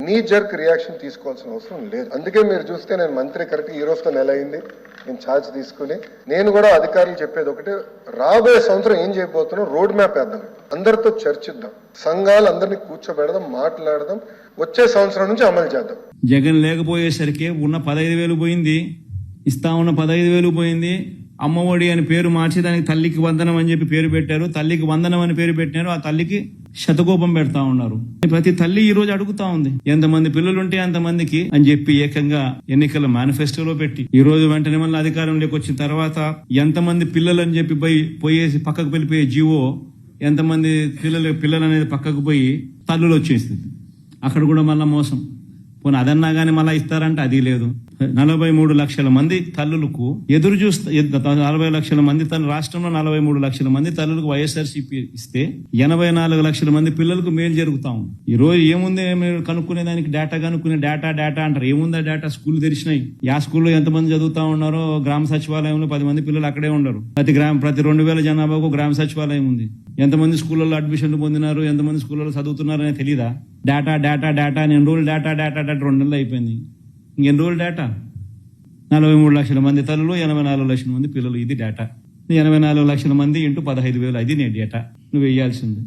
నీ jerk reaction తీసుకోవాల్సిన అవసరం లేదు. అందుకే మీరు చూస్తే నేను మంత్రి కరెక్ట్ ఈ రోజుతో నెల అయింది నేను ఛార్జ్ తీసుకుని. నేను కూడా అధికారులు చెప్పేది ఒకటే, రాబోయే సంవత్సరం ఏం చేయబోతున్నాం రోడ్ మ్యాప్ వేద్దాం, అందరితో చర్చిద్దాం, సంఘాలు అందరినీ కూర్చోబెడదాం, మాట్లాడదాం, వచ్చే సంవత్సరం నుంచి అమలు చేద్దాం. జగన్ లేకపోయేసరికి ఉన్న 15,000 పోయింది, ఇస్తా ఉన్న 15,000 పోయింది. అమ్మఒడి అని పేరు మార్చి దానికి తల్లికి వందనం అని చెప్పి పేరు పెట్టారు, తల్లికి వందనం అని పేరు పెట్టినారు, ఆ తల్లికి శతకోపం పెడతా ఉన్నారు. ప్రతి తల్లి ఈ రోజు అడుగుతా ఉంది ఎంతమంది పిల్లలుంటే అంతమందికి అని చెప్పి ఏకంగా ఎన్నికల మేనిఫెస్టోలో పెట్టి ఈ రోజు వెంటనే మళ్ళీ అధికారంలోకి వచ్చిన తర్వాత ఎంతమంది పిల్లలు అని చెప్పి పోయేసి పక్కకు వెళ్ళిపోయే జీవో, ఎంతమంది పిల్లలు అనేది పక్కకు పోయి తల్లులు వచ్చేసింది. అక్కడ కూడా మళ్ళా మోసం. పోనీ అదన్నా గానీ మళ్ళా ఇస్తారంటే అది లేదు. 43 లక్షల మంది తల్లులకు ఎదురు చూస్తే 40 లక్షల మంది రాష్ట్రంలో 43 లక్షల మంది తల్లులకు వైఎస్ఆర్సీపీ ఇస్తే 84 లక్షల మంది పిల్లలకు మేలు జరుగుతా ఉంది. ఈ రోజు ఏముంది కనుక్కునే దానికి డేటా కనుక్కునే డేటా అంటారు. ఏముందా డేటా? స్కూల్ తెరిచినాయి. ఆ స్కూల్లో ఎంతమంది చదువుతా ఉన్నారో గ్రామ సచివాలయంలో 10 మంది పిల్లలు అక్కడే ఉండరు. ప్రతి 2,000 జనాభాకు గ్రామ సచివాలయం ఉంది. ఎంతమంది స్కూళ్ళలో అడ్మిషన్లు పొందినారు, ఎంతమంది స్కూళ్ళలో చదువుతున్నారు అనేది తెలీదా? డేటా ఎన్రోల్ డేటా 2 నెలలు అయిపోయింది. ఇంకెన్ని రోజులు డేటా? 43 లక్షల మంది తల్లులు, 84 లక్షల మంది పిల్లలు. ఇది డేటా. 84 లక్షల మంది ఇంటూ 15,000 అది నేను డేటా నువ్వు వేయాల్సింది.